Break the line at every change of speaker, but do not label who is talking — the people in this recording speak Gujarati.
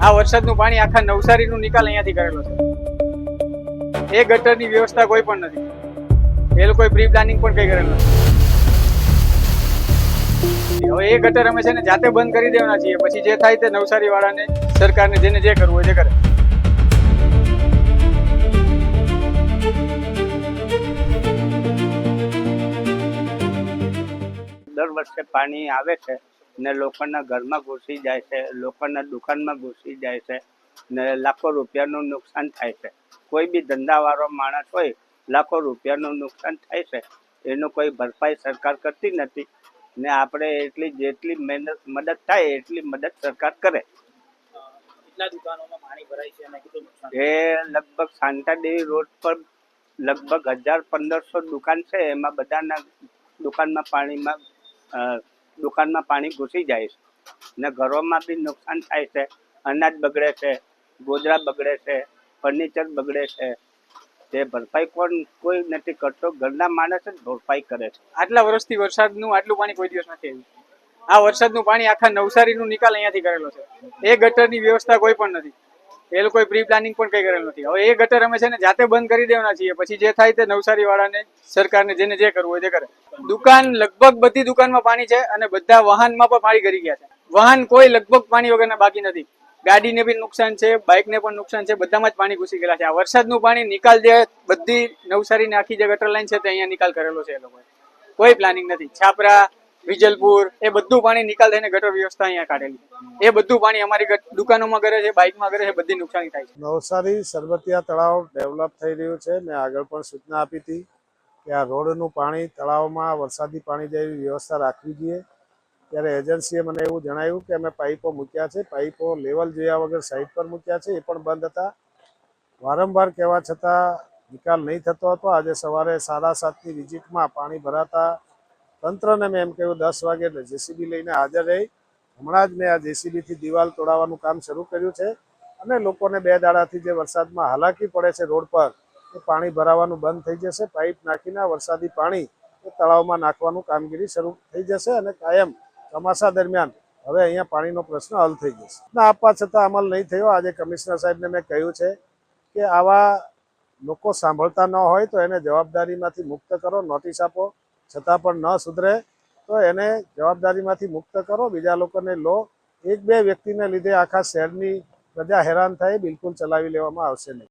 આ વરસાદનું પાણી આખા નવસારીનું નિકાલ અહીંયાથી કરેલો છે। એ ગટરની વ્યવસ્થા કોઈ પણ નથી, એ લોકોએ પ્રી પ્લાનિંગ પણ કઈ કરેલું નથી। હવે એ ગટર અમે છે ને જાતે બંધ કરી દેવાના છીએ, પછી જે થાય તે નવસારી વાળાને, સરકારને, જેને જે કરવું હોય તે કરે।
દર વર્ષે પાણી આવે છે ને લોકોના ઘરમાં ઘૂસી જાય છે, લોકોના દુકાનમાં ઘૂસી જાય છે ને લાખો રૂપિયાનું નુકસાન થાય છે। કોઈ બી ધંધાવાળો માણસ હોય, લાખો રૂપિયાનું નુકસાન થાય છે, એનું કોઈ ભરપાઈ સરકાર કરતી નથી ને આપણે એટલી જેટલી મદદ થાય એટલી મદદ સરકાર કરે।
કેટલા દુકાનોમાં પાણી ભરાય છે અને કેટલું નુકસાન?
એ લગભગ શાંતાદેવી રોડ પર લગભગ 1000-1500 દુકાન છે, એમાં બધાના દુકાનમાં પાણી ઘૂસી જાય છે ને ઘરોમાં બી નુકસાન થાય છે। અનાજ બગડે છે, ગોદડા બગડે છે, ફર્નિચર બગડે છે। તે ભરપાઈ કોઈ નથી કરતો, ઘરના માણસ જ ભરપાઈ કરે છે।
આટલા વર્ષથી વરસાદનું આટલું પાણી કોઈ દિવસ નથી આવ્યું। આ વરસાદનું પાણી આખા નવસારીનું નિકાલ અહીંયાથી કરેલો છે। એ ગટરની વ્યવસ્થા કોઈ પણ નથી, એ લોકોએ પ્રી પ્લાનિંગ પણ કઈ કરેલું નથી। હવે એ ગટર અમે છે ને જાતે બંધ કરી દેવાના છીએ, પછી જે થાય તે નવસારી વાળાને, સરકારને, જેને જે કરવું હોય તે કરે। દુકાન લગભગ બધી દુકાનમાં પાણી છે અને બધા વાહનમાં પણ પાણી કરી ગયા છે। વાહન કોઈ લગભગ પાણી વગરના બાકી નથી। ગાડીને બી નુકસાન છે, બાઇકને પણ નુકસાન છે, બધામાં જ પાણી ઘૂસી ગયેલા છે। આ વરસાદનું પાણી નિકાલ જે બધી નવસારીની આખી જે ગટર લાઈન છે તે અહીંયા નિકાલ કરેલો છે એ લોકોએ, કોઈ પ્લાનિંગ નથી। છાપરા, વિજલપુર, એ બધું પાણી નિકાલ થઈને ગટર વ્યવસ્થા અહીંયા કાઢેલી, એ બધું પાણી અમારી દુકાનોમાં કરે છે, બાઇકમાં કરે છે, બધી નુકસાની થાય છે।
નવસારી સરબતિયા તળાવ ડેવલપ થઈ રહ્યું છે। મેં આગળ પણ સૂચના આપી હતી કે આ રોડનું પાણી તળાવમાં વરસાદી પાણી જેવી વ્યવસ્થા રાખવી જોઈએ। ત્યારે એજન્સીએ મને એવું જણાવ્યું કે અમે પાઇપો મૂક્યા છે, પાઇપો લેવલ જોયા વગર સાઈડ પર મૂક્યા છે, એ પણ બંધ હતા। વારંવાર કહેવા છતાં નિકાલ નહીં થતો હતો। આજે સવારે 7:30ની વિઝિટમાં પાણી ભરાતા તંત્રને મેં એમ કહ્યું 10 વાગે જેસીબી લઈને હાજર રહી। હમણાં જ મેં આ જેસીબીથી દિવાલ તોડાવવાનું કામ શરૂ કર્યું છે અને લોકોને 2 દાડાથી જે વરસાદમાં હાલાકી પડે છે રોડ પર, એ પાણી ભરાવાનું બંધ થઈ જશે। પાઇપ નાખીને વરસાદી પાણી એ તળાવમાં નાખવાનું કામગીરી શરૂ થઈ જશે અને કાયમ ચોમાસા દરમિયાન હવે અહીંયા પાણીનો પ્રશ્ન હલ થઈ જશે। ના આપવા છતાં અમલ નહીં થયો। આજે કમિશનર સાહેબને મેં કહ્યું છે કે આવા લોકો સાંભળતા ન હોય તો એને જવાબદારીમાંથી મુક્ત કરો, નોટિસ આપો, છતાં પણ ન સુધરે તો એને જવાબદારીમાંથી મુક્ત કરો, બીજા લોકોને લો। 1-2 વ્યક્તિને લીધે આખા શહેરની પ્રજા હેરાન થાય, બિલકુલ ચલાવી લેવામાં આવશે નહીં।